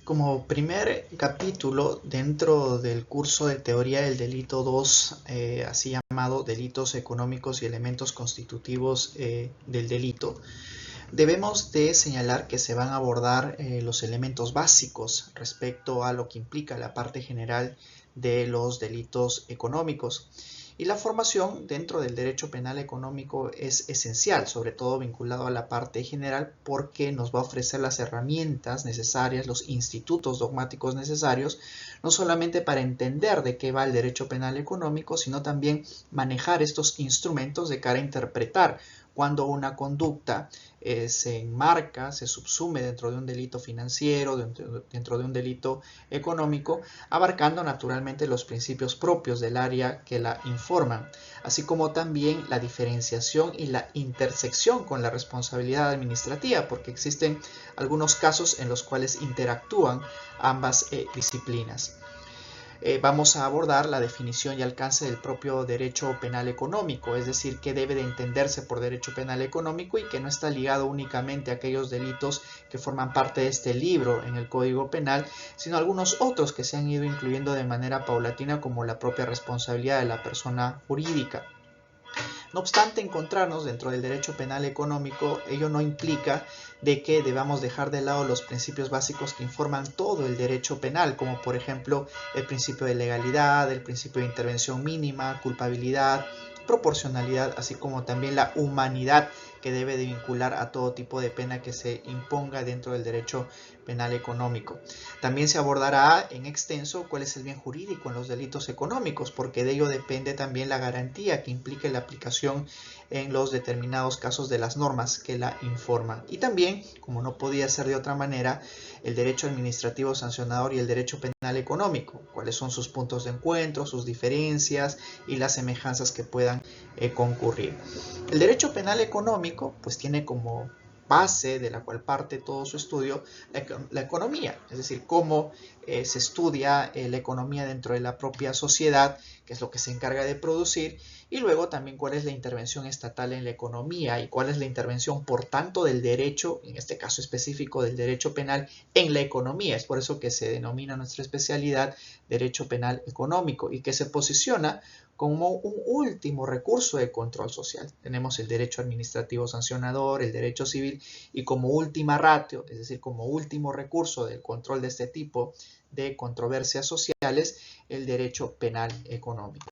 Como primer capítulo dentro del curso de Teoría del Delito 2, así llamado Delitos Económicos y Elementos Constitutivos del Delito, debemos de señalar que se van a abordar los elementos básicos respecto a lo que implica la parte general de los delitos económicos. Y la formación dentro del derecho penal económico es esencial, sobre todo vinculado a la parte general, porque nos va a ofrecer las herramientas necesarias, los institutos dogmáticos necesarios, no solamente para entender de qué va el derecho penal económico, sino también manejar estos instrumentos de cara a interpretar cuando una conducta se enmarca, se subsume dentro de un delito financiero, dentro de un delito económico, abarcando naturalmente los principios propios del área que la informan, así como también la diferenciación y la intersección con la responsabilidad administrativa, porque existen algunos casos en los cuales interactúan ambas disciplinas. Vamos a abordar la definición y alcance del propio derecho penal económico, es decir, qué debe de entenderse por derecho penal económico y que no está ligado únicamente a aquellos delitos que forman parte de este libro en el Código Penal, sino algunos otros que se han ido incluyendo de manera paulatina, como la propia responsabilidad de la persona jurídica. No obstante encontrarnos dentro del derecho penal económico, ello no implica de que debamos dejar de lado los principios básicos que informan todo el derecho penal, como por ejemplo el principio de legalidad, el principio de intervención mínima, culpabilidad, proporcionalidad, así como también la humanidad que debe de vincular a todo tipo de pena que se imponga dentro del derecho penal económico. También se abordará en extenso cuál es el bien jurídico en los delitos económicos, porque de ello depende también la garantía que implique la aplicación en los determinados casos de las normas que la informan. Y también, como no podía ser de otra manera, el derecho administrativo sancionador y el derecho penal económico, cuáles son sus puntos de encuentro, sus diferencias y las semejanzas que puedan concurrir. El derecho penal económico pues tiene como base de la cual parte todo su estudio la economía, es decir, cómo se estudia la economía dentro de la propia sociedad, que es lo que se encarga de producir, y luego también cuál es la intervención estatal en la economía y cuál es la intervención, por tanto, del derecho, en este caso específico del derecho penal, en la economía. Es por eso que se denomina nuestra especialidad derecho penal económico y que se posiciona como un último recurso de control social. Tenemos el derecho administrativo sancionador, el derecho civil y como última ratio, es decir, como último recurso del control de este tipo de controversias sociales, el derecho penal económico.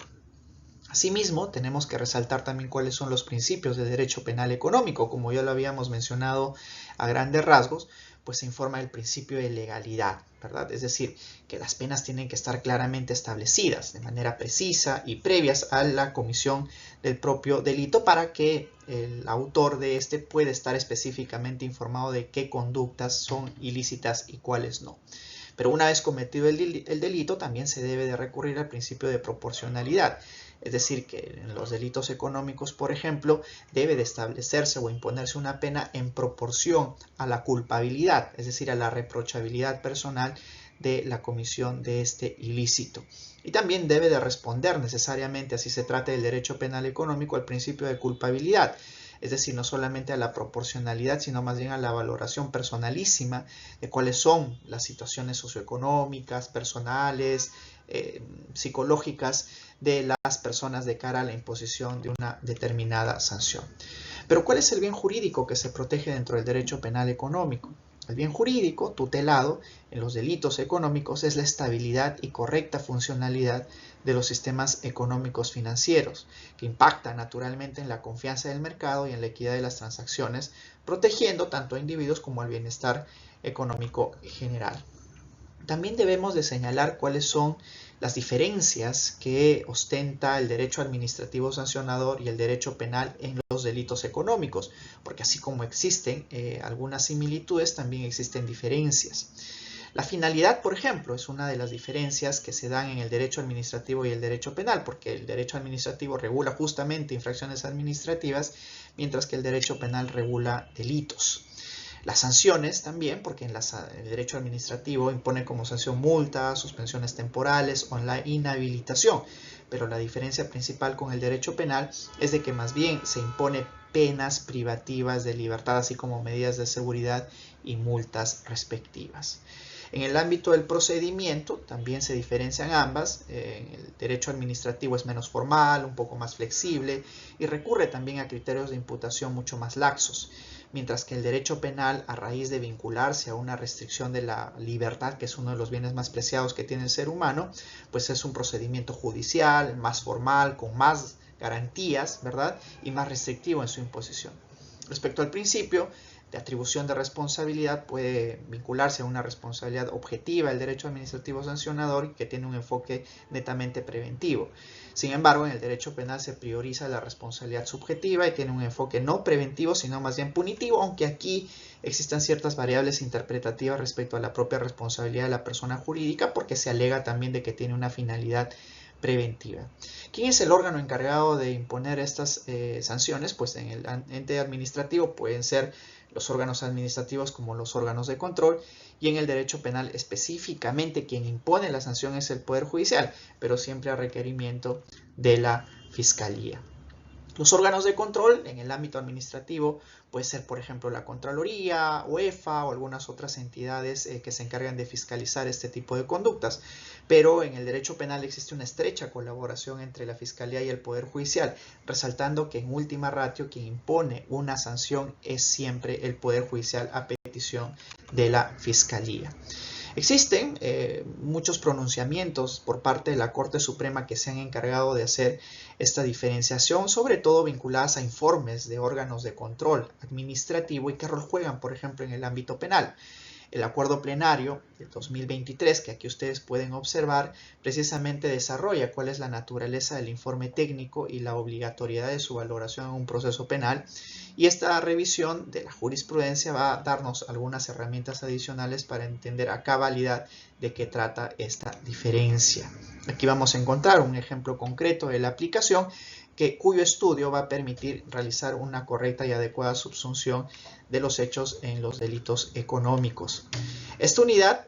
Asimismo, tenemos que resaltar también cuáles son los principios del derecho penal económico. Como ya lo habíamos mencionado a grandes rasgos, pues se informa el principio de legalidad, ¿verdad? Es decir, que las penas tienen que estar claramente establecidas de manera precisa y previas a la comisión del propio delito para que el autor de este pueda estar específicamente informado de qué conductas son ilícitas y cuáles no. Pero una vez cometido el delito, también se debe de recurrir al principio de proporcionalidad. Es decir, que en los delitos económicos, por ejemplo, debe de establecerse o imponerse una pena en proporción a la culpabilidad, es decir, a la reprochabilidad personal de la comisión de este ilícito. Y también debe de responder necesariamente, así se trata del derecho penal económico, al principio de culpabilidad. Es decir, no solamente a la proporcionalidad, sino más bien a la valoración personalísima de cuáles son las situaciones socioeconómicas, personales, psicológicas de las personas de cara a la imposición de una determinada sanción. Pero ¿cuál es el bien jurídico que se protege dentro del derecho penal económico? El bien jurídico tutelado en los delitos económicos es la estabilidad y correcta funcionalidad de los sistemas económicos financieros, que impactan naturalmente en la confianza del mercado y en la equidad de las transacciones, protegiendo tanto a individuos como al bienestar económico general. También debemos de señalar cuáles son las diferencias que ostenta el derecho administrativo sancionador y el derecho penal en los delitos económicos, porque así como existen algunas similitudes, también existen diferencias. La finalidad, por ejemplo, es una de las diferencias que se dan en el derecho administrativo y el derecho penal, porque el derecho administrativo regula justamente infracciones administrativas, mientras que el derecho penal regula delitos. Las sanciones también, porque en el derecho administrativo impone como sanción multas, suspensiones temporales o la inhabilitación, pero la diferencia principal con el derecho penal es de que más bien se impone penas privativas de libertad, así como medidas de seguridad y multas respectivas. En el ámbito del procedimiento también se diferencian ambas. El derecho administrativo es menos formal, un poco más flexible y recurre también a criterios de imputación mucho más laxos, mientras que el derecho penal, a raíz de vincularse a una restricción de la libertad, que es uno de los bienes más preciados que tiene el ser humano, pues es un procedimiento judicial, más formal, con más garantías, ¿verdad? Y más restrictivo en su imposición. Respecto al principio de atribución de responsabilidad, puede vincularse a una responsabilidad objetiva, el derecho administrativo sancionador, que tiene un enfoque netamente preventivo. Sin embargo, en el derecho penal se prioriza la responsabilidad subjetiva y tiene un enfoque no preventivo, sino más bien punitivo, aunque aquí existan ciertas variables interpretativas respecto a la propia responsabilidad de la persona jurídica, porque se alega también de que tiene una finalidad preventiva. ¿Quién es el órgano encargado de imponer estas sanciones? Pues en el ente administrativo pueden ser los órganos administrativos como los órganos de control, y en el derecho penal específicamente quien impone la sanción es el Poder Judicial, pero siempre a requerimiento de la Fiscalía. Los órganos de control en el ámbito administrativo puede ser, por ejemplo, la Contraloría, UEFA o algunas otras entidades que se encargan de fiscalizar este tipo de conductas. Pero en el derecho penal existe una estrecha colaboración entre la Fiscalía y el Poder Judicial, resaltando que en última ratio quien impone una sanción es siempre el Poder Judicial a petición de la Fiscalía. Existen muchos pronunciamientos por parte de la Corte Suprema que se han encargado de hacer esta diferenciación, sobre todo vinculadas a informes de órganos de control administrativo y qué rol juegan, por ejemplo, en el ámbito penal. El acuerdo plenario del 2023, que aquí ustedes pueden observar, precisamente desarrolla cuál es la naturaleza del informe técnico y la obligatoriedad de su valoración en un proceso penal. Y esta revisión de la jurisprudencia va a darnos algunas herramientas adicionales para entender a cabalidad de qué trata esta diferencia. Aquí vamos a encontrar un ejemplo concreto de la aplicación cuyo estudio va a permitir realizar una correcta y adecuada subsunción de los hechos en los delitos económicos. Esta unidad,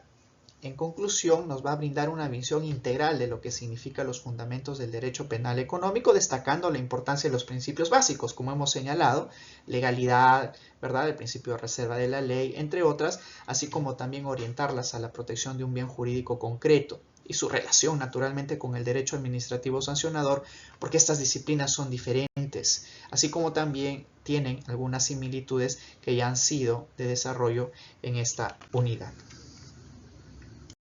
en conclusión, nos va a brindar una visión integral de lo que significan los fundamentos del derecho penal económico, destacando la importancia de los principios básicos, como hemos señalado, legalidad, ¿verdad?, el principio de reserva de la ley, entre otras, así como también orientarlas a la protección de un bien jurídico concreto y su relación naturalmente con el derecho administrativo sancionador, porque estas disciplinas son diferentes, así como también tienen algunas similitudes que ya han sido de desarrollo en esta unidad.